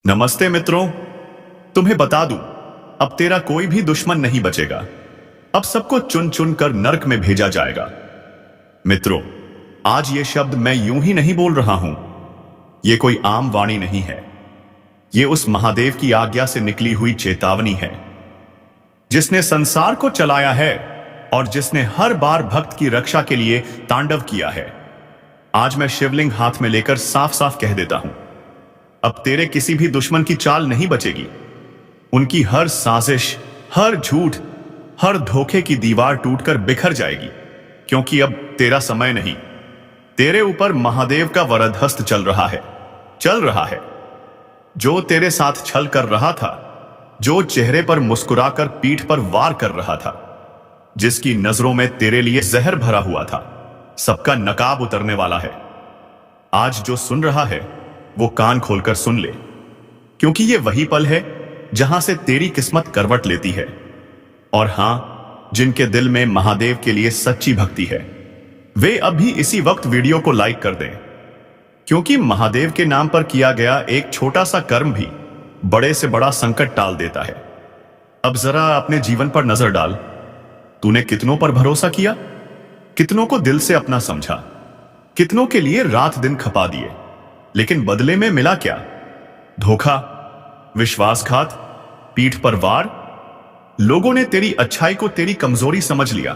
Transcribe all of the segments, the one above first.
नमस्ते मित्रों। तुम्हें बता दूं, अब तेरा कोई भी दुश्मन नहीं बचेगा। अब सबको चुन चुन कर नर्क में भेजा जाएगा। मित्रों, आज ये शब्द मैं यूं ही नहीं बोल रहा हूं। ये कोई आम वाणी नहीं है। ये उस महादेव की आज्ञा से निकली हुई चेतावनी है, जिसने संसार को चलाया है और जिसने हर बार भक्त की रक्षा के लिए तांडव किया है। आज मैं शिवलिंग हाथ में लेकर साफ साफ कह देता हूं, अब तेरे किसी भी दुश्मन की चाल नहीं बचेगी। उनकी हर साजिश, हर झूठ, हर धोखे की दीवार टूटकर बिखर जाएगी, क्योंकि अब तेरा समय नहीं। तेरे ऊपर महादेव का वरद हस्त चल रहा है। जो तेरे साथ छल कर रहा था, जो चेहरे पर मुस्कुराकर पीठ पर वार कर रहा था, जिसकी नजरों में तेरे लिए जहर भरा हुआ था, सबका नकाब उतरने वाला है। आज जो सुन रहा है वो कान खोलकर सुन ले, क्योंकि ये वही पल है जहां से तेरी किस्मत करवट लेती है। और हां, जिनके दिल में महादेव के लिए सच्ची भक्ति है, वे अभी इसी वक्त वीडियो को लाइक कर दें, क्योंकि महादेव के नाम पर किया गया एक छोटा सा कर्म भी बड़े से बड़ा संकट टाल देता है। अब जरा अपने जीवन पर नजर डाल। तूने कितनों पर भरोसा किया, कितनों को दिल से अपना समझा, कितनों के लिए रात दिन खपा दिए, लेकिन बदले में मिला क्या? धोखा, विश्वासघात, पीठ पर वार। लोगों ने तेरी अच्छाई को तेरी कमजोरी समझ लिया,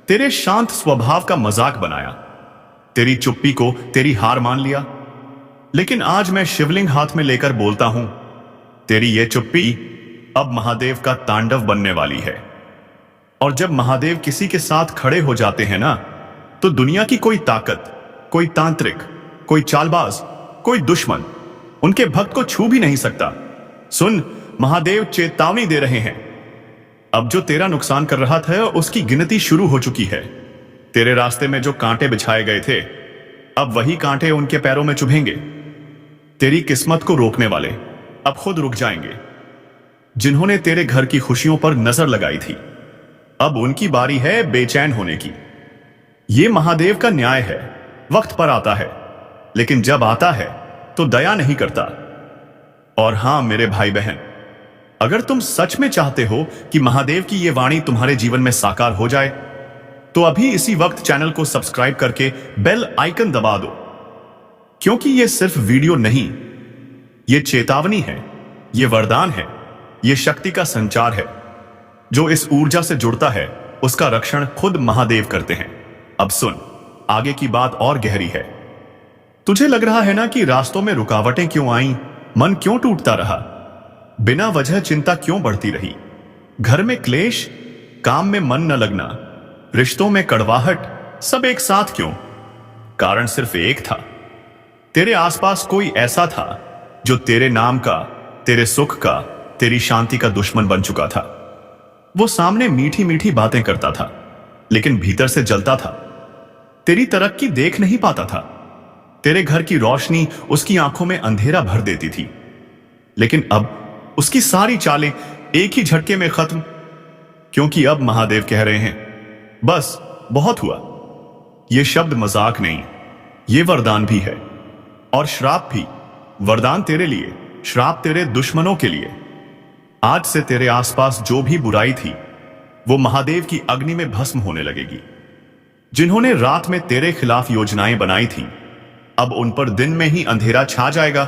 तेरे शांत स्वभाव का मजाक बनाया, तेरी चुप्पी को तेरी हार मान लिया। लेकिन आज मैं शिवलिंग हाथ में लेकर बोलता हूं, तेरी ये चुप्पी अब महादेव का तांडव बनने वाली है। और जब महादेव किसी के साथ खड़े हो जाते हैं ना, तो दुनिया की कोई ताकत, कोई तांत्रिक, कोई चालबाज, कोई दुश्मन उनके भक्त को छू भी नहीं सकता। सुन, महादेव चेतावनी दे रहे हैं। अब जो तेरा नुकसान कर रहा था उसकी गिनती शुरू हो चुकी है। तेरे रास्ते में जो कांटे बिछाए गए थे, अब वही कांटे उनके पैरों में चुभेंगे। तेरी किस्मत को रोकने वाले अब खुद रुक जाएंगे। जिन्होंने तेरे घर की खुशियों पर नजर लगाई थी, अब उनकी बारी है बेचैन होने की। यह महादेव का न्याय है। वक्त पर आता है, लेकिन जब आता है तो दया नहीं करता। और हां मेरे भाई बहन, अगर तुम सच में चाहते हो कि महादेव की यह वाणी तुम्हारे जीवन में साकार हो जाए, तो अभी इसी वक्त चैनल को सब्सक्राइब करके बेल आइकन दबा दो, क्योंकि यह सिर्फ वीडियो नहीं, यह चेतावनी है, यह वरदान है, यह शक्ति का संचार है। जो इस ऊर्जा से जुड़ता है उसका रक्षण खुद महादेव करते हैं। अब सुन, आगे की बात और गहरी है। तुझे लग रहा है ना कि रास्तों में रुकावटें क्यों आईं, मन क्यों टूटता रहा, बिना वजह चिंता क्यों बढ़ती रही, घर में क्लेश, काम में मन न लगना, रिश्तों में कड़वाहट, सब एक साथ क्यों? कारण सिर्फ एक था। तेरे आसपास कोई ऐसा था जो तेरे नाम का, तेरे सुख का, तेरी शांति का दुश्मन बन चुका था। वो सामने मीठी मीठी बातें करता था, लेकिन भीतर से जलता था। तेरी तरक्की देख नहीं पाता था। तेरे घर की रोशनी उसकी आंखों में अंधेरा भर देती थी। लेकिन अब उसकी सारी चालें एक ही झटके में खत्म, क्योंकि अब महादेव कह रहे हैं, बस बहुत हुआ। यह शब्द मजाक नहीं, यह वरदान भी है और श्राप भी। वरदान तेरे लिए, श्राप तेरे दुश्मनों के लिए। आज से तेरे आसपास जो भी बुराई थी, वो महादेव की अग्नि में भस्म होने लगेगी। जिन्होंने रात में तेरे खिलाफ योजनाएं बनाई थी, अब उन पर दिन में ही अंधेरा छा जाएगा।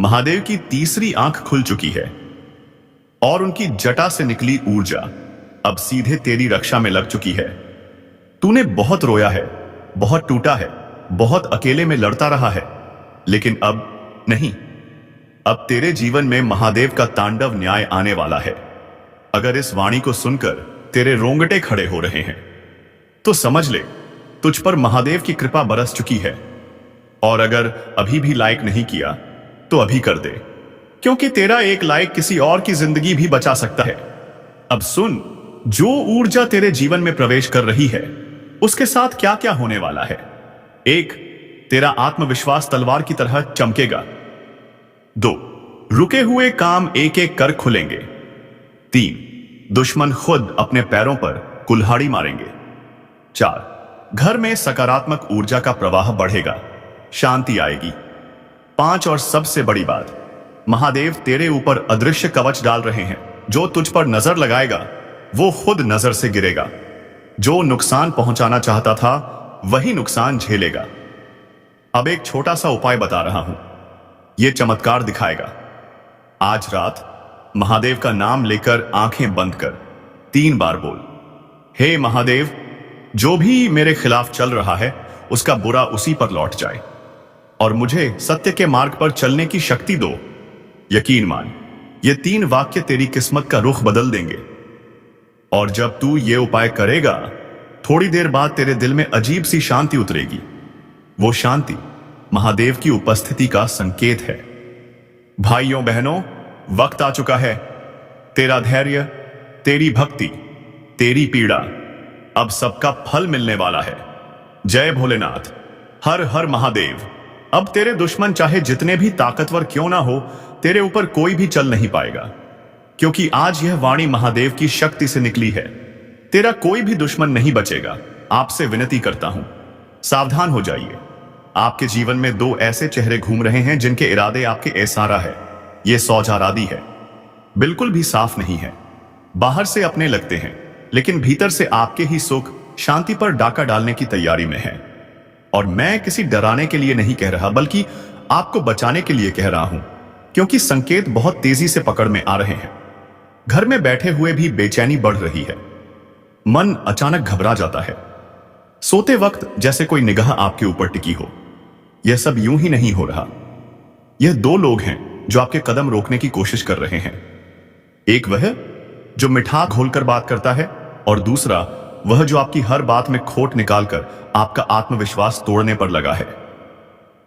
महादेव की तीसरी आंख खुल चुकी है और उनकी जटा से निकली ऊर्जा अब सीधे तेरी रक्षा में लग चुकी है। तूने बहुत रोया है, बहुत टूटा है, बहुत अकेले में लड़ता रहा है, लेकिन अब नहीं। अब तेरे जीवन में महादेव का तांडव न्याय आने वाला है। अगर इस वाणी को सुनकर तेरे रोंगटे खड़े हो रहे हैं, तो समझ ले, तुझ पर महादेव की कृपा बरस चुकी है। और अगर अभी भी लाइक नहीं किया, तो अभी कर दे, क्योंकि तेरा एक लाइक किसी और की जिंदगी भी बचा सकता है। अब सुन, जो ऊर्जा तेरे जीवन में प्रवेश कर रही है, उसके साथ क्या क्या होने वाला है। 1, तेरा आत्मविश्वास तलवार की तरह चमकेगा। 2, रुके हुए काम एक एक कर खुलेंगे। 3, दुश्मन खुद अपने पैरों पर कुल्हाड़ी मारेंगे। 4, घर में सकारात्मक ऊर्जा का प्रवाह बढ़ेगा, शांति आएगी। 5 और सबसे बड़ी बात, महादेव तेरे ऊपर अदृश्य कवच डाल रहे हैं। जो तुझ पर नजर लगाएगा वो खुद नजर से गिरेगा। जो नुकसान पहुंचाना चाहता था वही नुकसान झेलेगा। अब एक छोटा सा उपाय बता रहा हूं, यह चमत्कार दिखाएगा। आज रात महादेव का नाम लेकर आंखें बंद कर 3 बार बोल, हे महादेव, जो भी मेरे खिलाफ चल रहा है उसका बुरा उसी पर लौट जाए और मुझे सत्य के मार्ग पर चलने की शक्ति दो। यकीन मान, ये 3 वाक्य तेरी किस्मत का रुख बदल देंगे। और जब तू ये उपाय करेगा, थोड़ी देर बाद तेरे दिल में अजीब सी शांति उतरेगी। वो शांति महादेव की उपस्थिति का संकेत है। भाइयों बहनों, वक्त आ चुका है। तेरा धैर्य, तेरी भक्ति, तेरी पीड़ा, अब सबका फल मिलने वाला है। जय भोलेनाथ, हर हर महादेव। अब तेरे दुश्मन चाहे जितने भी ताकतवर क्यों ना हो, तेरे ऊपर कोई भी चल नहीं पाएगा, क्योंकि आज यह वाणी महादेव की शक्ति से निकली है। तेरा कोई भी दुश्मन नहीं बचेगा। आपसे विनती करता हूं, सावधान हो जाइए। आपके जीवन में 2 ऐसे चेहरे घूम रहे हैं जिनके इरादे आपके ऐसारा है। यह सौजारादी है, बिल्कुल भी साफ नहीं है। बाहर से अपने लगते हैं, लेकिन भीतर से आपके ही सुख शांति पर डाका डालने की तैयारी में है। और मैं किसी डराने के लिए नहीं कह रहा, बल्कि आपको बचाने के लिए कह रहा हूं, क्योंकि संकेत बहुत तेजी से पकड़ में आ रहे हैं। घर में बैठे हुए भी बेचैनी बढ़ रही है। मन अचानक घबरा जाता है। सोते वक्त जैसे कोई निगाह आपके ऊपर टिकी हो। यह सब यूं ही नहीं हो रहा। यह 2 लोग हैं जो आपके कदम रोकने की कोशिश कर रहे हैं। एक वह जो मिठास घोलकर बात करता है, और दूसरा वह जो आपकी हर बात में खोट निकालकर आपका आत्मविश्वास तोड़ने पर लगा है।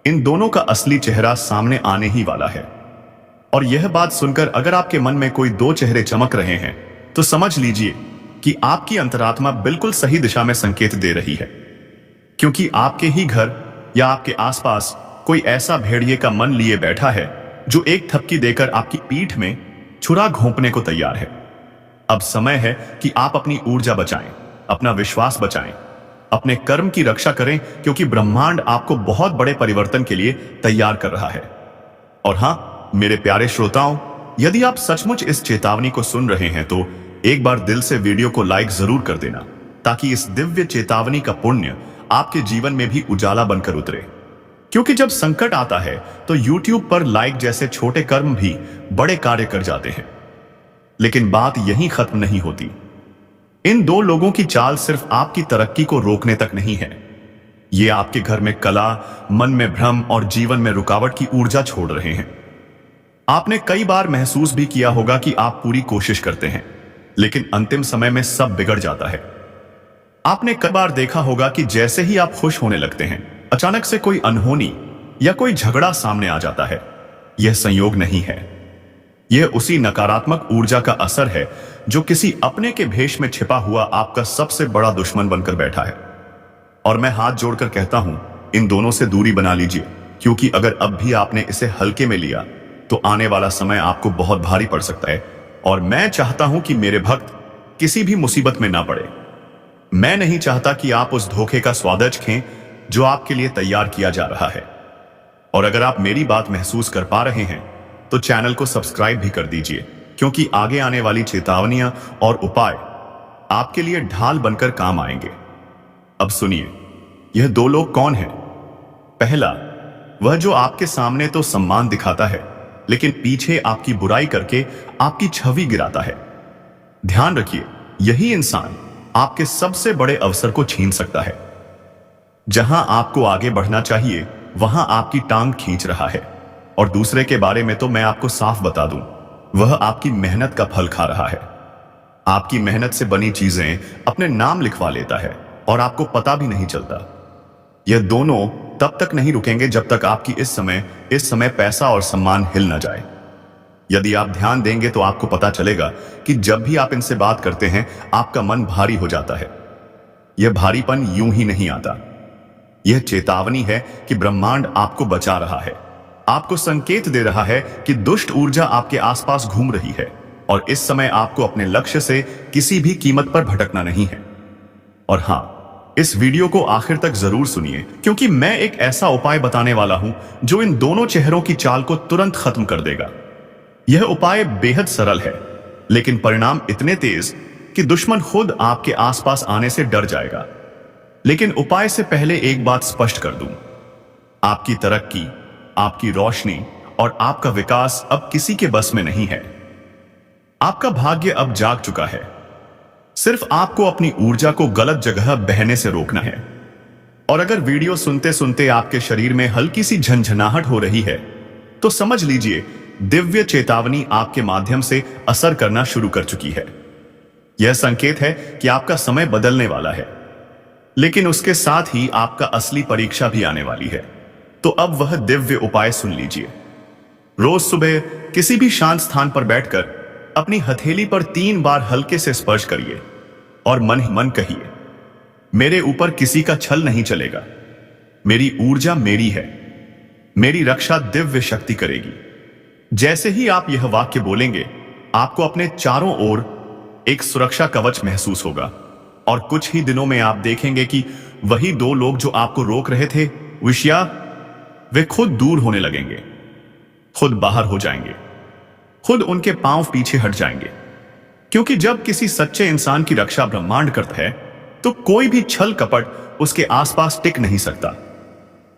इन दोनों का असली चेहरा सामने आने ही वाला है। और यह बात सुनकर अगर आपके मन में कोई 2 चेहरे चमक रहे हैं, तो समझ लीजिए कि आपकी अंतरात्मा बिल्कुल सही दिशा में संकेत दे रही है, क्योंकि आपके ही घर या आपके आसपास कोई ऐसा भेड़िए का मन लिए बैठा है जो एक थपकी देकर आपकी पीठ में छुरा घोंपने को तैयार है। अब समय है कि आप अपनी ऊर्जा बचाएं, अपना विश्वास बचाएं, अपने कर्म की रक्षा करें, क्योंकि ब्रह्मांड आपको बहुत बड़े परिवर्तन के लिए तैयार कर रहा है। और हां, मेरे प्यारे श्रोताओं, यदि आप सचमुच इस चेतावनी को सुन रहे हैं तो एक बार दिल से वीडियो को लाइक जरूर कर देना, ताकि इस दिव्य चेतावनी का पुण्य आपके जीवन में भी उजाला बनकर उतरे। क्योंकि जब संकट आता है तो YouTube पर लाइक जैसे छोटे कर्म भी बड़े कार्य कर जाते हैं। लेकिन बात यहीं खत्म नहीं होती। इन 2 लोगों की चाल सिर्फ आपकी तरक्की को रोकने तक नहीं है, ये आपके घर में कला, मन में भ्रम और जीवन में रुकावट की ऊर्जा छोड़ रहे हैं। आपने कई बार महसूस भी किया होगा कि आप पूरी कोशिश करते हैं, लेकिन अंतिम समय में सब बिगड़ जाता है। आपने कई बार देखा होगा कि जैसे ही आप खुश होने लगते हैं, अचानक से कोई अनहोनी या कोई झगड़ा सामने आ जाता है। यह संयोग नहीं है, यह उसी नकारात्मक ऊर्जा का असर है जो किसी अपने के भेष में छिपा हुआ आपका सबसे बड़ा दुश्मन बनकर बैठा है। और मैं हाथ जोड़कर कहता हूं, इन दोनों से दूरी बना लीजिए, क्योंकि अगर अब भी आपने इसे हल्के में लिया तो आने वाला समय आपको बहुत भारी पड़ सकता है। और मैं चाहता हूं कि मेरे भक्त किसी भी मुसीबत में ना पड़े। मैं नहीं चाहता कि आप उस धोखे का स्वाद चखें जो आपके लिए तैयार किया जा रहा है। और अगर आप मेरी बात महसूस कर पा रहे हैं तो चैनल को सब्सक्राइब भी कर दीजिए, क्योंकि आगे आने वाली चेतावनियां और उपाय आपके लिए ढाल बनकर काम आएंगे। अब सुनिए, यह 2 लोग कौन हैं? पहला, वह जो आपके सामने तो सम्मान दिखाता है, लेकिन पीछे आपकी बुराई करके आपकी छवि गिराता है। ध्यान रखिए, यही इंसान आपके सबसे बड़े अवसर को छीन सकता है। जहां आपको आगे बढ़ना चाहिए, वहां आपकी टांग खींच रहा है। और दूसरे के बारे में तो मैं आपको साफ बता दूं, वह आपकी मेहनत का फल खा रहा है। आपकी मेहनत से बनी चीजें अपने नाम लिखवा लेता है और आपको पता भी नहीं चलता। यह दोनों तब तक नहीं रुकेंगे जब तक आपकी इस समय पैसा और सम्मान हिल न जाए। यदि आप ध्यान देंगे तो आपको पता चलेगा कि जब भी आप इनसे बात करते हैं, आपका मन भारी हो जाता है। यह भारीपन यूं ही नहीं आता। यह चेतावनी है कि ब्रह्मांड आपको बचा रहा है, आपको संकेत दे रहा है कि दुष्ट ऊर्जा आपके आसपास घूम रही है और इस समय आपको अपने लक्ष्य से किसी भी कीमत पर भटकना नहीं है। और हां, इस वीडियो को आखिर तक जरूर सुनिए, क्योंकि मैं एक ऐसा उपाय बताने वाला हूं जो इन दोनों चेहरों की चाल को तुरंत खत्म कर देगा। यह उपाय बेहद सरल है, लेकिन परिणाम इतने तेज कि दुश्मन खुद आपके आसपास आने से डर जाएगा। लेकिन उपाय से पहले एक बात स्पष्ट कर दूं, आपकी तरक्की, आपकी रोशनी और आपका विकास अब किसी के बस में नहीं है। आपका भाग्य अब जाग चुका है। सिर्फ आपको अपनी ऊर्जा को गलत जगह बहने से रोकना है। और अगर वीडियो सुनते सुनते आपके शरीर में हल्की सी झंझनाहट हो रही है, तो समझ लीजिए दिव्य चेतावनी आपके माध्यम से असर करना शुरू कर चुकी है। यह संकेत है कि आपका समय बदलने वाला है, लेकिन उसके साथ ही आपका असली परीक्षा भी आने वाली है। तो अब वह दिव्य उपाय सुन लीजिए। रोज सुबह किसी भी शांत स्थान पर बैठकर अपनी हथेली पर 3 बार हल्के से स्पर्श करिए और मन ही मन कहिए, मेरे ऊपर किसी का छल नहीं चलेगा, मेरी ऊर्जा मेरी है, मेरी रक्षा दिव्य शक्ति करेगी। जैसे ही आप यह वाक्य बोलेंगे, आपको अपने चारों ओर एक सुरक्षा कवच महसूस होगा और कुछ ही दिनों में आप देखेंगे कि वही 2 लोग जो आपको रोक रहे थे विषया, वे खुद दूर होने लगेंगे, खुद बाहर हो जाएंगे, खुद उनके पांव पीछे हट जाएंगे। क्योंकि जब किसी सच्चे इंसान की रक्षा ब्रह्मांड करता है, तो कोई भी छल कपट उसके आसपास टिक नहीं सकता।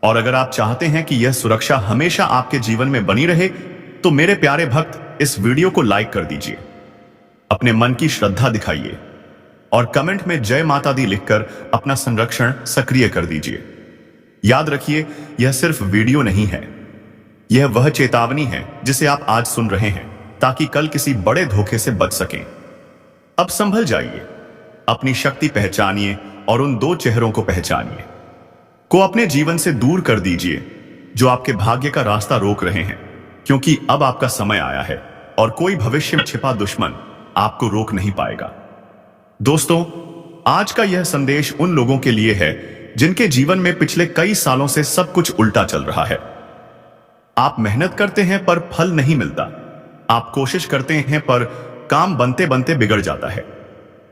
और अगर आप चाहते हैं कि यह सुरक्षा हमेशा आपके जीवन में बनी रहे, तो मेरे प्यारे भक्त इस वीडियो को लाइक कर दीजिए, अपने मन की श्रद्धा दिखाइए और कमेंट में जय माता दी लिखकर अपना संरक्षण सक्रिय कर दीजिए। याद रखिए, यह सिर्फ वीडियो नहीं है, यह वह चेतावनी है जिसे आप आज सुन रहे हैं, ताकि कल किसी बड़े धोखे से बच सकें। अब संभल जाइए, अपनी शक्ति पहचानिए और उन 2 चेहरों को पहचानिए, को अपने जीवन से दूर कर दीजिए जो आपके भाग्य का रास्ता रोक रहे हैं। क्योंकि अब आपका समय आया है और कोई भविष्य में छिपा दुश्मन आपको रोक नहीं पाएगा। दोस्तों, आज का यह संदेश उन लोगों के लिए है जिनके जीवन में पिछले कई सालों से सब कुछ उल्टा चल रहा है। आप मेहनत करते हैं पर फल नहीं मिलता, आप कोशिश करते हैं पर काम बनते बनते बिगड़ जाता है,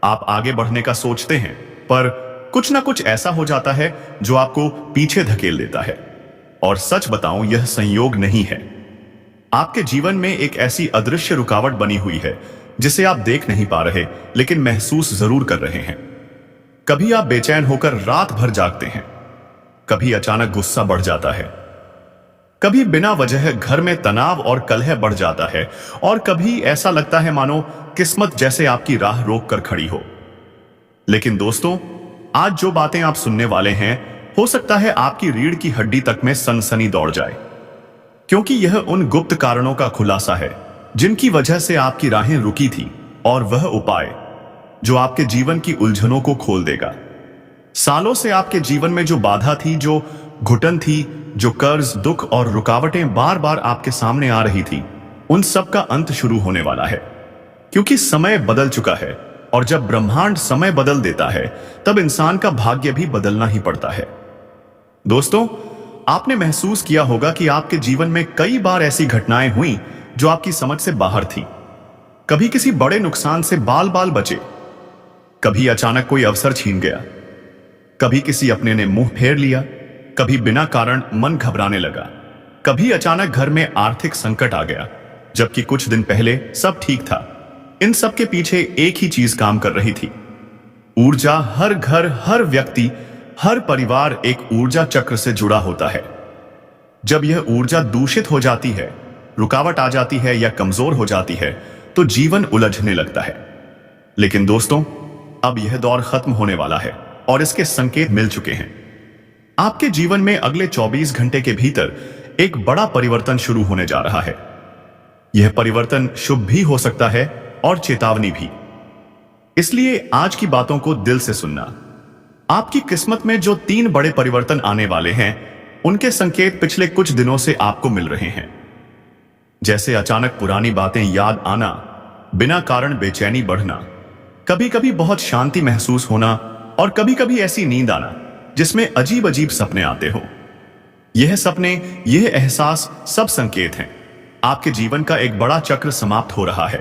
आप आगे बढ़ने का सोचते हैं पर कुछ ना कुछ ऐसा हो जाता है जो आपको पीछे धकेल देता है। और सच बताऊं, यह संयोग नहीं है, आपके जीवन में एक ऐसी अदृश्य रुकावट बनी हुई है जिसे आप देख नहीं पा रहे, लेकिन महसूस जरूर कर रहे हैं। कभी आप बेचैन होकर रात भर जागते हैं, कभी अचानक गुस्सा बढ़ जाता है, कभी बिना वजह घर में तनाव और कलह बढ़ जाता है, और कभी ऐसा लगता है मानो किस्मत जैसे आपकी राह रोक कर खड़ी हो। लेकिन दोस्तों, आज जो बातें आप सुनने वाले हैं, हो सकता है आपकी रीढ़ की हड्डी तक में सनसनी दौड़ जाए, क्योंकि यह उन गुप्त कारणों का खुलासा है जिनकी वजह से आपकी राहें रुकी थी, और वह उपाय जो आपके जीवन की उलझनों को खोल देगा। सालों से आपके जीवन में जो बाधा थी, जो घुटन थी, जो कर्ज, दुख और रुकावटें बार बार आपके सामने आ रही थी, उन सब का अंत शुरू होने वाला है। क्योंकि समय बदल चुका है, और जब ब्रह्मांड समय बदल देता है, तब इंसान का भाग्य भी बदलना ही पड़ता है। दोस्तों, आपने महसूस किया होगा कि आपके जीवन में कई बार ऐसी घटनाएं हुई जो आपकी समझ से बाहर थी। कभी किसी बड़े नुकसान से बाल बाल बचे, कभी अचानक कोई अवसर छीन गया, कभी किसी अपने ने मुंह फेर लिया, कभी बिना कारण मन घबराने लगा, कभी अचानक घर में आर्थिक संकट आ गया, जबकि कुछ दिन पहले सब ठीक था। इन सब के पीछे एक ही चीज काम कर रही थी, ऊर्जा। हर घर, हर व्यक्ति, हर परिवार एक ऊर्जा चक्र से जुड़ा होता है। जब यह ऊर्जा दूषित हो जाती है, रुकावट आ जाती है या कमजोर हो जाती है, तो जीवन उलझने लगता है। लेकिन दोस्तों, अब यह दौर खत्म होने वाला है और इसके संकेत मिल चुके हैं। आपके जीवन में अगले 24 घंटे के भीतर एक बड़ा परिवर्तन शुरू होने जा रहा है। यह परिवर्तन शुभ भी हो सकता है और चेतावनी भी। इसलिए आज की बातों को दिल से सुनना। आपकी किस्मत में जो 3 बड़े परिवर्तन आने वाले हैं, उनके संकेत पिछले कुछ दिनों से आपको मिल रहे हैं। जैसे अचानक पुरानी बातें याद आना, बिना कारण बेचैनी बढ़ना, कभी कभी बहुत शांति महसूस होना, और कभी कभी ऐसी नींद आना जिसमें अजीब अजीब सपने आते हो। यह सपने, यह एहसास सब संकेत हैं आपके जीवन का एक बड़ा चक्र समाप्त हो रहा है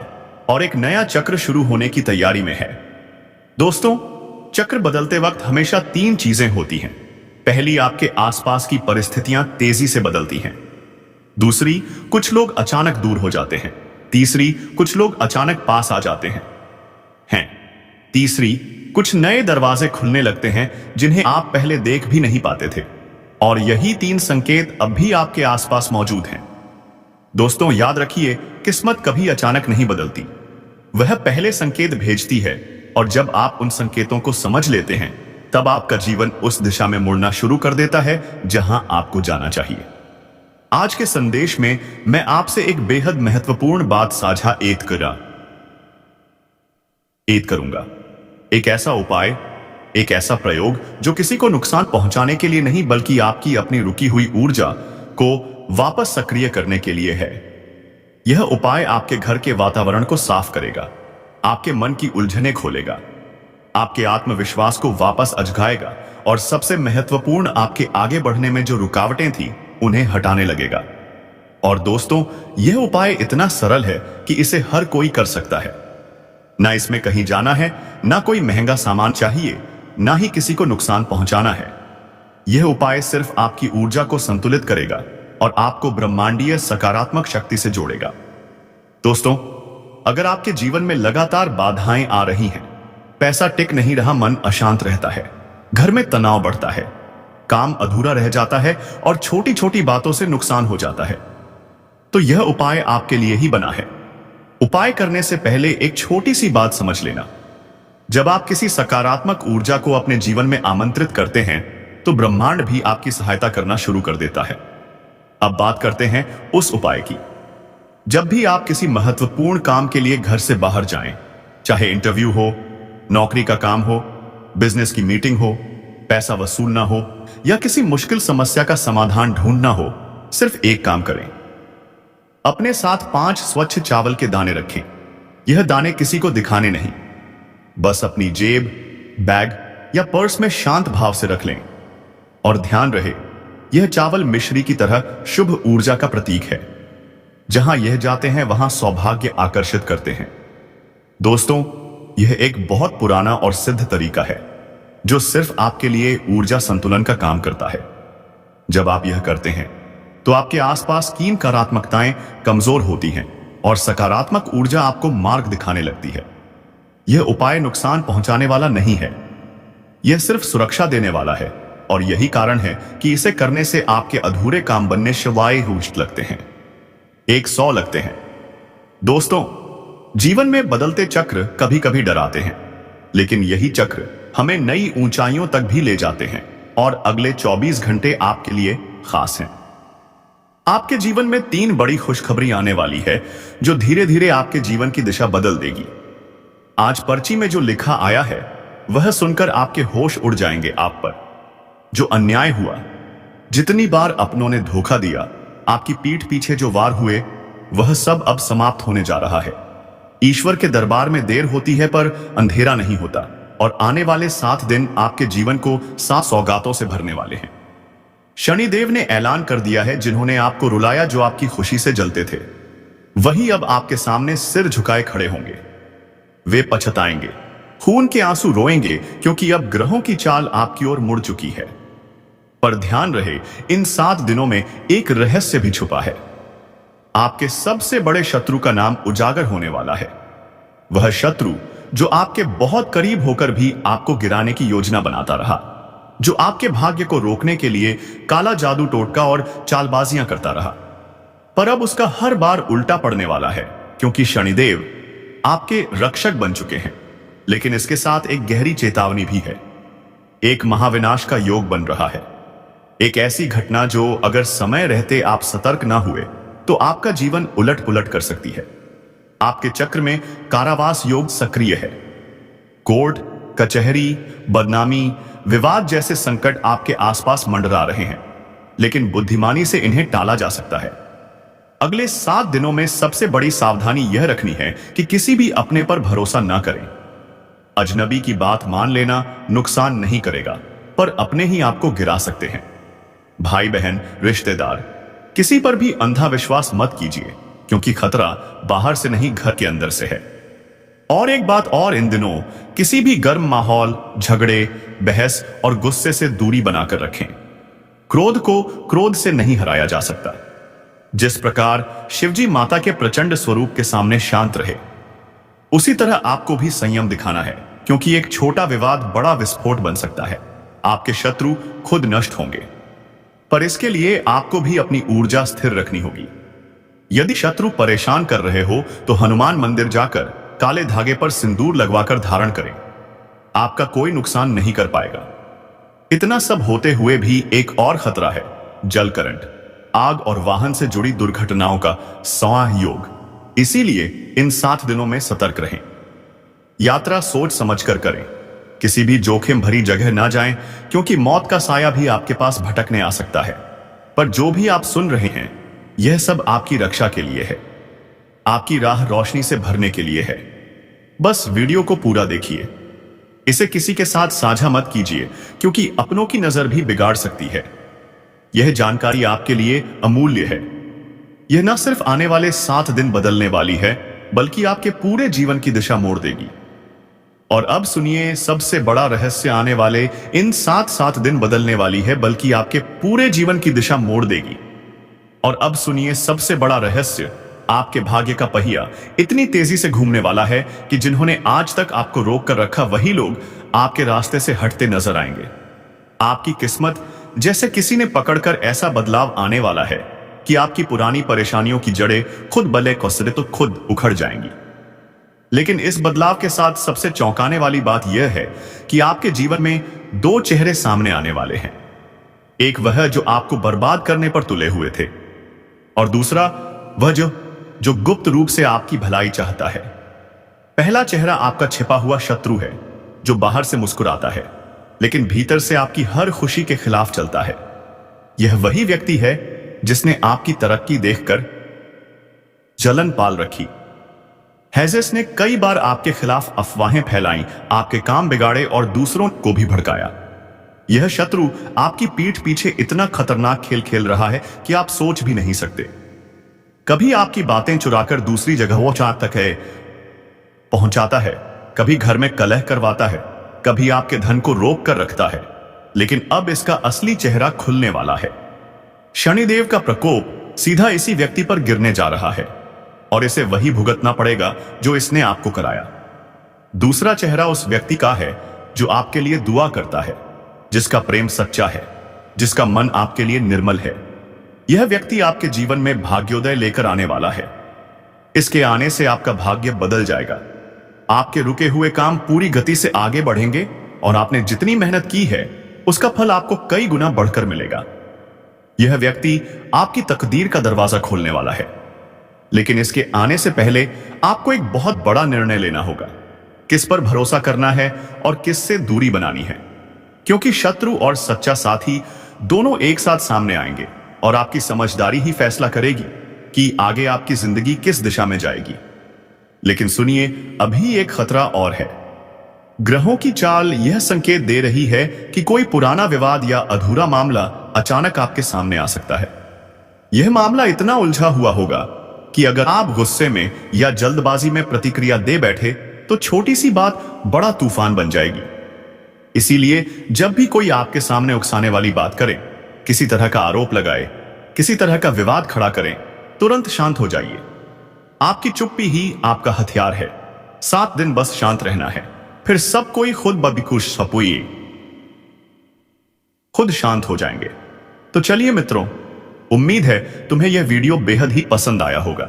और एक नया चक्र शुरू होने की तैयारी में है। दोस्तों, चक्र बदलते वक्त हमेशा 3 चीजें होती हैं। पहली, आपके आसपास की परिस्थितियां तेजी से बदलती हैं। दूसरी, कुछ लोग अचानक दूर हो जाते हैं। तीसरी, कुछ लोग अचानक पास आ जाते हैं। तीसरी, कुछ नए दरवाजे खुलने लगते हैं जिन्हें आप पहले देख भी नहीं पाते थे। और यही 3 संकेत अब भी आपके आसपास मौजूद हैं। दोस्तों, याद रखिए, किस्मत कभी अचानक नहीं बदलती। वह पहले संकेत भेजती है, और जब आप उन संकेतों को समझ लेते हैं, तब आपका जीवन उस दिशा में मुड़ना शुरू कर देता है जहां आपको जाना चाहिए। आज के संदेश में मैं आपसे एक बेहद महत्वपूर्ण बात साझा करूंगा। एक ऐसा उपाय, एक ऐसा प्रयोग जो किसी को नुकसान पहुंचाने के लिए नहीं, बल्कि आपकी अपनी रुकी हुई ऊर्जा को वापस सक्रिय करने के लिए है। यह उपाय आपके घर के वातावरण को साफ करेगा, आपके मन की उलझनें खोलेगा, आपके आत्मविश्वास को वापस अजगाएगा, और सबसे महत्वपूर्ण, आपके आगे बढ़ने में जो रुकावटें थी उन्हें हटाने लगेगा। और दोस्तों, यह उपाय इतना सरल है कि इसे हर कोई कर सकता है। ना इसमें कहीं जाना है, ना कोई महंगा सामान चाहिए, ना ही किसी को नुकसान पहुंचाना है। यह उपाय सिर्फ आपकी ऊर्जा को संतुलित करेगा और आपको ब्रह्मांडीय सकारात्मक शक्ति से जोड़ेगा। दोस्तों, अगर आपके जीवन में लगातार बाधाएं आ रही हैं, पैसा टिक नहीं रहा, मन अशांत रहता है, घर में तनाव बढ़ता है, काम अधूरा रह जाता है और छोटी छोटी बातों से नुकसान हो जाता है, तो यह उपाय आपके लिए ही बना है। उपाय करने से पहले एक छोटी सी बात समझ लेना। जब आप किसी सकारात्मक ऊर्जा को अपने जीवन में आमंत्रित करते हैं, तो ब्रह्मांड भी आपकी सहायता करना शुरू कर देता है। अब बात करते हैं उस उपाय की। जब भी आप किसी महत्वपूर्ण काम के लिए घर से बाहर जाएं, चाहे इंटरव्यू हो, नौकरी का काम हो, बिजनेस की मीटिंग हो, पैसा वसूलना हो, या किसी मुश्किल समस्या का समाधान ढूंढना हो, सिर्फ एक काम करें। अपने साथ 5 स्वच्छ चावल के दाने रखें। यह दाने किसी को दिखाने नहीं, बस अपनी जेब, बैग या पर्स में शांत भाव से रख लें। और ध्यान रहे, यह चावल मिश्री की तरह शुभ ऊर्जा का प्रतीक है। जहां यह जाते हैं, वहां सौभाग्य आकर्षित करते हैं। दोस्तों, यह एक बहुत पुराना और सिद्ध तरीका है जो सिर्फ आपके लिए ऊर्जा संतुलन का काम करता है। जब आप यह करते हैं, तो आपके आसपास की नकारात्मकताएं कमजोर होती हैं और सकारात्मक ऊर्जा आपको मार्ग दिखाने लगती है। यह उपाय नुकसान पहुंचाने वाला नहीं है, यह सिर्फ सुरक्षा देने वाला है, और यही कारण है कि इसे करने से आपके अधूरे काम बनने शिवाय हुष्ट लगते हैं, 100 लगते हैं। दोस्तों, जीवन में बदलते चक्र कभी कभी डराते हैं, लेकिन यही चक्र हमें नई ऊंचाइयों तक भी ले जाते हैं। और अगले 24 घंटे आपके लिए खास हैं। आपके जीवन में 3 बड़ी खुशखबरी आने वाली है जो धीरे धीरे आपके जीवन की दिशा बदल देगी। आज पर्ची में जो लिखा आया है, वह सुनकर आपके होश उड़ जाएंगे आप पर। जो अन्याय हुआ, जितनी बार अपनों ने धोखा दिया, आपकी पीठ पीछे जो वार हुए, वह सब अब समाप्त होने जा रहा है। ईश्वर के दरबार में देर होती है, पर अंधेरा नहीं होता, और आने वाले 7 दिन आपके जीवन को 7 सौगातों से भरने वाले हैं। शनिदेव ने ऐलान कर दिया है, जिन्होंने आपको रुलाया, जो आपकी खुशी से जलते थे, वही अब आपके सामने सिर झुकाए खड़े होंगे। वे पछताएंगे, खून के आंसू रोएंगे, क्योंकि अब ग्रहों की चाल आपकी ओर मुड़ चुकी है। पर ध्यान रहे, इन 7 दिनों में एक रहस्य भी छुपा है। आपके सबसे बड़े शत्रु का नाम उजागर होने वाला है। वह शत्रु जो आपके बहुत करीब होकर भी आपको गिराने की योजना बनाता रहा, जो आपके भाग्य को रोकने के लिए काला जादू टोटका और चालबाजियां करता रहा, पर अब उसका हर बार उल्टा पड़ने वाला है, क्योंकि शनिदेव आपके रक्षक बन चुके हैं। लेकिन इसके साथ एक गहरी चेतावनी भी है। एक महाविनाश का योग बन रहा है, एक ऐसी घटना जो अगर समय रहते आप सतर्क ना हुए तो आपका जीवन उलट पुलट कर सकती है। आपके चक्र में कारावास योग सक्रिय है। कोर्ट कचहरी, बदनामी, विवाद जैसे संकट आपके आसपास मंडरा रहे हैं, लेकिन बुद्धिमानी से इन्हें टाला जा सकता है। अगले 7 दिनों में सबसे बड़ी सावधानी यह रखनी है कि किसी भी अपने पर भरोसा ना करें। अजनबी की बात मान लेना नुकसान नहीं करेगा, पर अपने ही आपको गिरा सकते हैं। भाई बहन, रिश्तेदार, किसी पर भी अंधा विश्वास मत कीजिए, क्योंकि खतरा बाहर से नहीं, घर के अंदर से है। और एक बात और, इन दिनों किसी भी गर्म माहौल, झगड़े, बहस और गुस्से से दूरी बनाकर रखें। क्रोध को क्रोध से नहीं हराया जा सकता। जिस प्रकार शिवजी माता के प्रचंड स्वरूप के सामने शांत रहे, उसी तरह आपको भी संयम दिखाना है, क्योंकि एक छोटा विवाद बड़ा विस्फोट बन सकता है। आपके शत्रु खुद नष्ट होंगे, पर इसके लिए आपको भी अपनी ऊर्जा स्थिर रखनी होगी। यदि शत्रु परेशान कर रहे हो तो हनुमान मंदिर जाकर काले धागे पर सिंदूर लगवाकर धारण करें, आपका कोई नुकसान नहीं कर पाएगा। इतना सब होते हुए भी एक और खतरा है, जल करंट, आग और वाहन से जुड़ी दुर्घटनाओं का संवाह योग। इसीलिए इन 7 दिनों में सतर्क रहें। यात्रा सोच समझकर करें, किसी भी जोखिम भरी जगह ना जाएं, क्योंकि मौत का साया भी आपके पास भटकने आ सकता है। पर जो भी आप सुन रहे हैं, यह सब आपकी रक्षा के लिए है, आपकी राह रोशनी से भरने के लिए है। बस वीडियो को पूरा देखिए, इसे किसी के साथ साझा मत कीजिए, क्योंकि अपनों की नजर भी बिगाड़ सकती है। यह जानकारी आपके लिए अमूल्य है। यह न सिर्फ आने वाले 7 दिन बदलने वाली है, बल्कि आपके पूरे जीवन की दिशा मोड़ देगी। और अब सुनिए, सबसे बड़ा रहस्य आने वाले इन 7 दिन बदलने वाली है, बल्कि आपके पूरे जीवन की दिशा मोड़ देगी। और अब सुनिए, सबसे बड़ा रहस्य, आपके भाग्य का पहिया इतनी तेजी से घूमने वाला है कि जिन्होंने आज तक आपको रोक कर रखा, वही लोग आपके रास्ते से हटते नजर आएंगे। आपकी किस्मत जैसे किसी ने पकड़कर ऐसा बदलाव आने वाला है कि आपकी पुरानी परेशानियों की जड़ें खुद बले कसरे तो खुद उखड़ जाएंगी। लेकिन इस बदलाव के साथ सबसे चौंकाने वाली बात यह है कि आपके जीवन में 2 चेहरे सामने आने वाले हैं। एक वह जो आपको बर्बाद करने पर तुले हुए थे, और दूसरा वह जो गुप्त रूप से आपकी भलाई चाहता है। पहला चेहरा आपका छिपा हुआ शत्रु है, जो बाहर से मुस्कुराता है लेकिन भीतर से आपकी हर खुशी के खिलाफ चलता है। यह वही व्यक्ति है जिसने आपकी तरक्की देखकर जलन पाल रखी। हेजेस ने कई बार आपके खिलाफ अफवाहें फैलाई, आपके काम बिगाड़े और दूसरों को भी भड़काया। यह शत्रु आपकी पीठ पीछे इतना खतरनाक खेल खेल रहा है कि आप सोच भी नहीं सकते। कभी आपकी बातें चुराकर दूसरी जगहों तक पहुंचाता है, कभी घर में कलह करवाता है, कभी आपके धन को रोक कर रखता है। लेकिन अब इसका असली चेहरा खुलने वाला है। शनिदेव का प्रकोप सीधा इसी व्यक्ति पर गिरने जा रहा है, और इसे वही भुगतना पड़ेगा जो इसने आपको कराया। दूसरा चेहरा उस व्यक्ति का है जो आपके लिए दुआ करता है, जिसका प्रेम सच्चा है, जिसका मन आपके लिए निर्मल है। यह व्यक्ति आपके जीवन में भाग्योदय लेकर आने वाला है। इसके आने से आपका भाग्य बदल जाएगा। आपके रुके हुए काम पूरी गति से आगे बढ़ेंगे, और आपने जितनी मेहनत की है उसका फल आपको कई गुना बढ़कर मिलेगा। यह व्यक्ति आपकी तकदीर का दरवाजा खोलने वाला है। लेकिन इसके आने से पहले आपको एक बहुत बड़ा निर्णय लेना होगा, किस पर भरोसा करना है और किससे दूरी बनानी है। क्योंकि शत्रु और सच्चा साथी दोनों एक साथ सामने आएंगे, और आपकी समझदारी ही फैसला करेगी कि आगे आपकी जिंदगी किस दिशा में जाएगी। लेकिन सुनिए, अभी एक खतरा और है। ग्रहों की चाल यह संकेत दे रही है कि कोई पुराना विवाद या अधूरा मामला अचानक आपके सामने आ सकता है। यह मामला इतना उलझा हुआ होगा कि अगर आप गुस्से में या जल्दबाजी में प्रतिक्रिया दे बैठे तो छोटी सी बात बड़ा तूफान बन जाएगी। इसीलिए जब भी कोई आपके सामने उकसाने वाली बात करे, किसी तरह का आरोप लगाए, किसी तरह का विवाद खड़ा करें, तुरंत शांत हो जाइए। आपकी चुप्पी ही आपका हथियार है। 7 दिन बस शांत रहना है, फिर सब कोई खुद बबिकुश सपुई खुद शांत हो जाएंगे। तो चलिए मित्रों, उम्मीद है तुम्हें यह वीडियो बेहद ही पसंद आया होगा।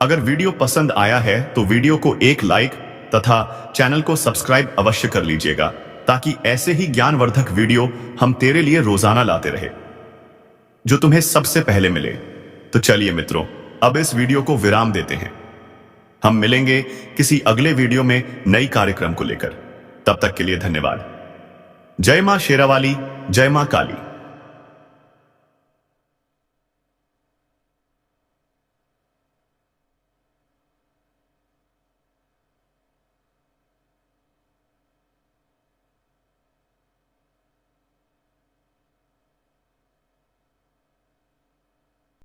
अगर वीडियो पसंद आया है तो वीडियो को एक लाइक तथा चैनल को सब्सक्राइब अवश्य कर लीजिएगा, ताकि ऐसे ही ज्ञानवर्धक वीडियो हम तेरे लिए रोजाना लाते रहे, जो तुम्हें सबसे पहले मिले। तो चलिए मित्रों, अब इस वीडियो को विराम देते हैं। हम मिलेंगे किसी अगले वीडियो में नई कार्यक्रम को लेकर। तब तक के लिए धन्यवाद। जय मां शेरावाली, जय मां काली।